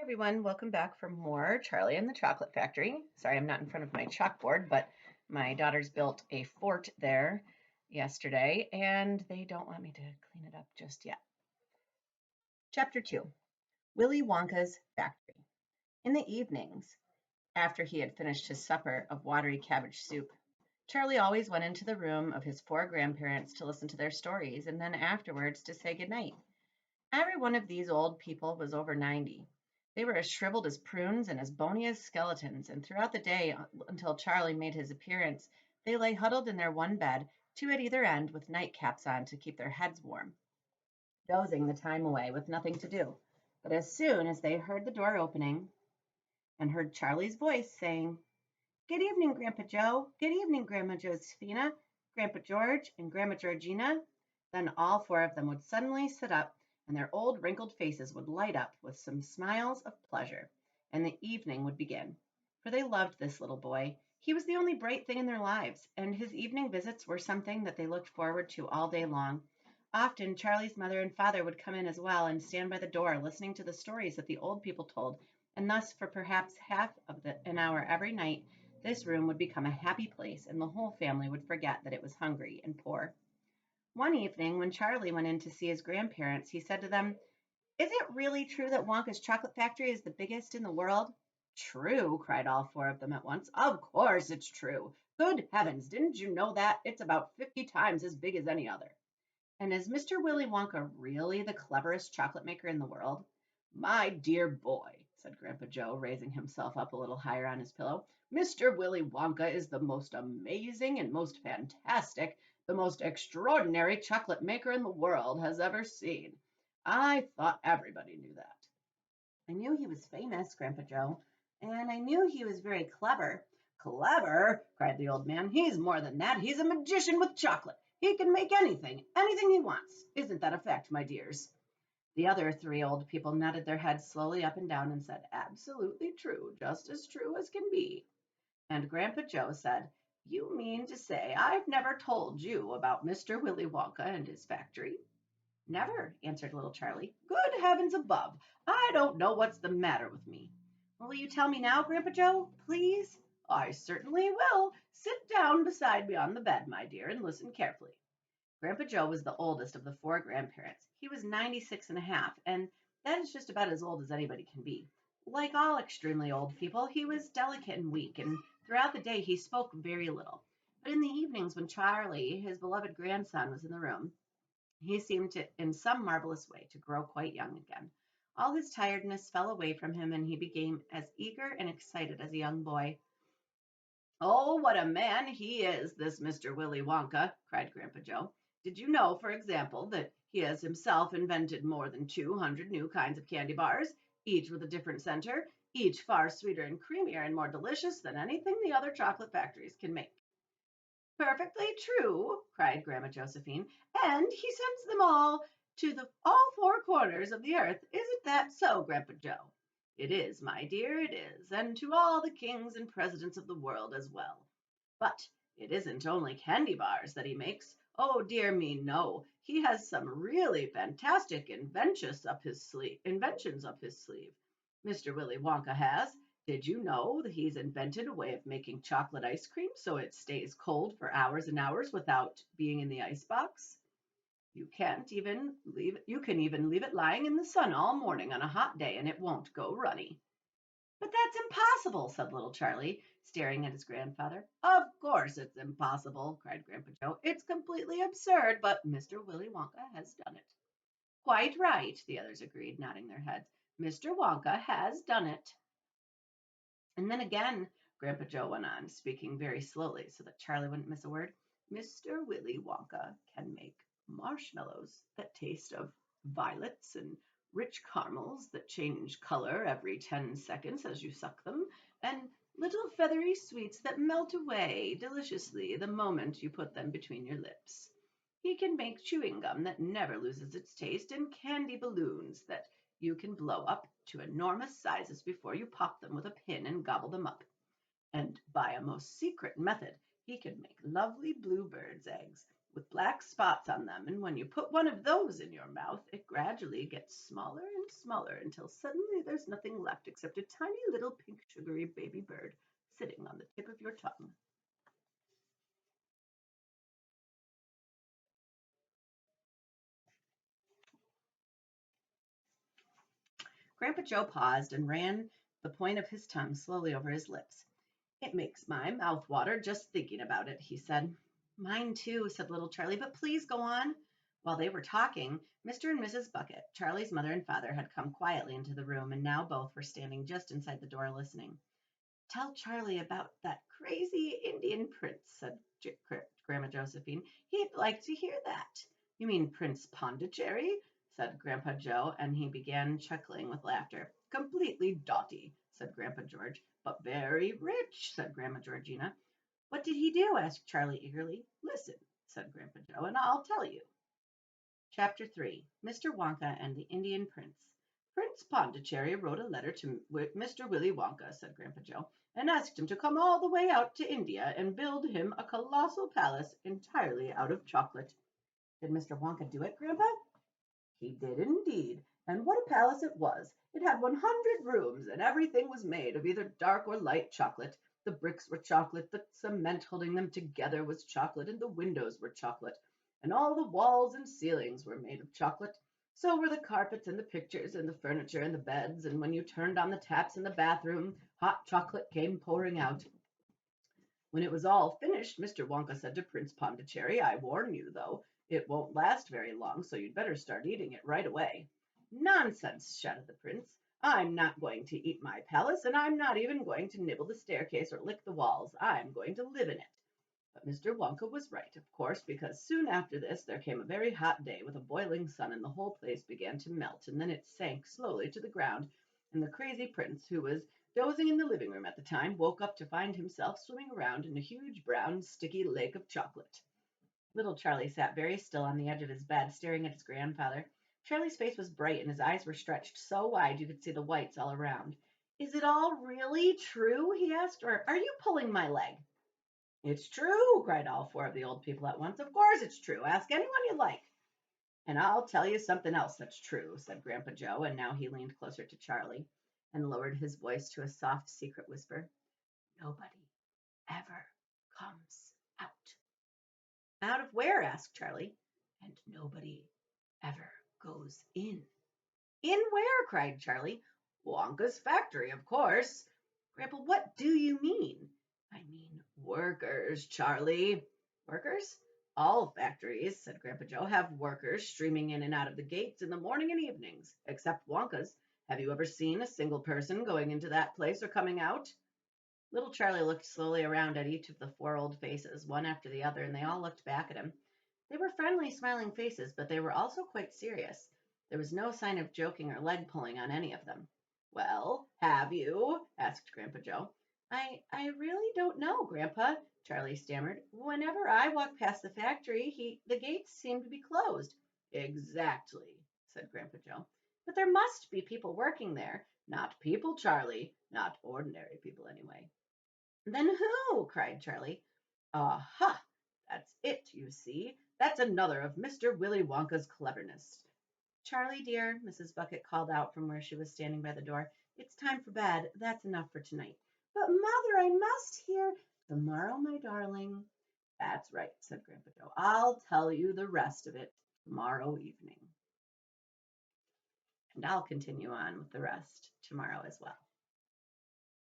Everyone, welcome back for more Charlie and the Chocolate Factory. Sorry, I'm not in front of my chalkboard, but my daughters built a fort there yesterday, and they don't want me to clean it up just yet. Chapter 2, Willy Wonka's Factory. In the evenings, after he had finished his supper of watery cabbage soup, Charlie always went into the room of his four grandparents to listen to their stories and then afterwards to say goodnight. Every one of these old people was over 90. They were as shriveled as prunes and as bony as skeletons, and throughout the day, until Charlie made his appearance, they lay huddled in their one bed, two at either end, with nightcaps on to keep their heads warm, dozing the time away with nothing to do. But as soon as they heard the door opening and heard Charlie's voice saying, "Good evening, Grandpa Joe. Good evening, Grandma Josephina, Grandpa George, and Grandma Georgina," then all four of them would suddenly sit up, and their old wrinkled faces would light up with some smiles of pleasure, and the evening would begin. For they loved this little boy. He was the only bright thing in their lives, and his evening visits were something that they looked forward to all day long. Often Charlie's mother and father would come in as well and stand by the door listening to the stories that the old people told, and thus for perhaps half of an hour every night this room would become a happy place, and the whole family would forget that it was hungry and poor. One evening, when Charlie went in to see his grandparents, he said to them, "Is it really true that Wonka's chocolate factory is the biggest in the world?" "True!" cried all four of them at once. "Of course it's true. Good heavens, didn't you know that? It's about 50 times as big as any other." "And is Mr. Willy Wonka really the cleverest chocolate maker in the world?" "My dear boy," said Grandpa Joe, raising himself up a little higher on his pillow, "Mr. Willy Wonka is the most amazing and most fantastic, the most extraordinary chocolate maker in the world has ever seen. I thought everybody knew that." "I knew he was famous, Grandpa Joe, and I knew he was very clever." "Clever!" cried the old man. "He's more than that. He's a magician with chocolate. He can make anything he wants. Isn't that a fact, my dears?" The other three old people nodded their heads slowly up and down and said, "Absolutely true, just as true as can be." And Grandpa Joe said, "You mean to say I've never told you about Mr. Willy Wonka and his factory?" "Never," answered little Charlie. "Good heavens above! I don't know what's the matter with me." "Will you tell me now, Grandpa Joe, please?" "I certainly will. Sit down beside me on the bed, my dear, and listen carefully." Grandpa Joe was the oldest of the four grandparents. He was 96 and a half, and that is just about as old as anybody can be. Like all extremely old people, he was delicate and weak, and throughout the day he spoke very little. But in the evenings, when Charlie, his beloved grandson, was in the room, he seemed to, in some marvelous way, to grow quite young again. All his tiredness fell away from him, and he became as eager and excited as a young boy. "Oh, what a man he is, this Mr. Willy Wonka!" cried Grandpa Joe. "Did you know, for example, that he has himself invented more than 200 new kinds of candy bars, each with a different center, each far sweeter and creamier and more delicious than anything the other chocolate factories can make?" "Perfectly true," cried Grandma Josephine. "And he sends them all to all four corners of the earth. Isn't that so, Grandpa Joe?" "It is, my dear, it is, and to all the kings and presidents of the world as well. But it isn't only candy bars that he makes. Oh, dear me, no. He has some really fantastic inventions up his sleeve. Mr. Willy Wonka has. Did you know that he's invented a way of making chocolate ice cream so it stays cold for hours and hours without being in the icebox? You can even leave it lying in the sun all morning on a hot day and it won't go runny." "But that's impossible," said little Charlie, staring at his grandfather. "Of course it's impossible," cried Grandpa Joe. "It's completely absurd, but Mr. Willy Wonka has done it." "Quite right," the others agreed, nodding their heads. "Mr. Wonka has done it." And then again, Grandpa Joe went on, speaking very slowly so that Charlie wouldn't miss a word. "Mr. Willy Wonka can make marshmallows that taste of violets and rich caramels that change color every 10 seconds as you suck them, and little feathery sweets that melt away deliciously the moment you put them between your lips. He can make chewing gum that never loses its taste, and candy balloons that you can blow up to enormous sizes before you pop them with a pin and gobble them up. And by a most secret method, he can make lovely bluebirds' eggs with black spots on them, and when you put one of those in your mouth, it gradually gets smaller and smaller until suddenly there's nothing left except a tiny little pink sugary baby bird sitting on the tip of your tongue. Grandpa Joe paused and ran the point of his tongue slowly over his lips. It makes my mouth water just thinking about it, he said. Mine too, said little Charlie, but please go on. While they were talking, Mr. and Mrs. Bucket, Charlie's mother and father, had come quietly into the room, and now both were standing just inside the door listening. Tell Charlie about that crazy Indian prince, said Grandma Josephine. He'd like to hear that. You mean Prince Pondicherry? Said Grandpa Joe, and he began chuckling with laughter. Completely dotty, said Grandpa George. But very rich, said Grandma Georgina. What did he do? Asked Charlie eagerly. Listen, said Grandpa Joe, and I'll tell you. Chapter 3, Mr. Wonka and the Indian Prince. Prince Pondicherry wrote a letter to Mr. Willy Wonka, said Grandpa Joe, and asked him to come all the way out to India and build him a colossal palace entirely out of chocolate. Did Mr. Wonka do it, Grandpa? He did indeed, and what a palace it was! It had 100 rooms, and everything was made of either dark or light chocolate. The bricks were chocolate, the cement holding them together was chocolate, and the windows were chocolate, and all the walls and ceilings were made of chocolate. So were the carpets and the pictures and the furniture and the beds, and when you turned on the taps in the bathroom, hot chocolate came pouring out. When it was all finished, Mr. Wonka said to Prince Pondicherry, I warn you, though, it won't last very long, so you'd better start eating it right away. Nonsense, shouted the prince. I'm not going to eat my palace, and I'm not even going to nibble the staircase or lick the walls. I'm going to live in it. But Mr. Wonka was right, of course, because soon after this there came a very hot day with a boiling sun, and the whole place began to melt, and then it sank slowly to the ground, and the crazy prince, who was dozing in the living room at the time, woke up to find himself swimming around in a huge brown sticky lake of chocolate. Little Charlie sat very still on the edge of his bed, staring at his grandfather. Charlie's face was bright and his eyes were stretched so wide you could see the whites all around. Is it all really true? He asked, or are you pulling my leg? It's true, cried all four of the old people at once. Of course it's true. Ask anyone you like. And I'll tell you something else that's true, said Grandpa Joe, and now he leaned closer to Charlie and lowered his voice to a soft, secret whisper. Nobody ever comes out. Out of where? Asked Charlie. And nobody ever goes in. In where? Cried Charlie. Wonka's factory, of course. Grandpa, what do you mean? I mean workers, Charlie. Workers? All factories, said Grandpa Joe, have workers streaming in and out of the gates in the morning and evenings, except Wonka's. Have you ever seen a single person going into that place or coming out? Little Charlie looked slowly around at each of the four old faces, one after the other, and they all looked back at him. They were friendly, smiling faces, but they were also quite serious. There was no sign of joking or leg pulling on any of them. Well, have you? Asked Grandpa Joe. I really don't know, Grandpa, Charlie stammered. Whenever I walk past the factory, the gates seem to be closed. Exactly, said Grandpa Joe. But there must be people working there. Not people, Charlie. Not ordinary people, anyway. Then who? Cried Charlie. Aha! That's it, you see. That's another of Mr. Willy Wonka's cleverness. Charlie, dear, Mrs. Bucket called out from where she was standing by the door. It's time for bed. That's enough for tonight. But, Mother, I must hear. Tomorrow, my darling. That's right, said Grandpa Joe. I'll tell you the rest of it tomorrow evening. And I'll continue on with the rest tomorrow as well.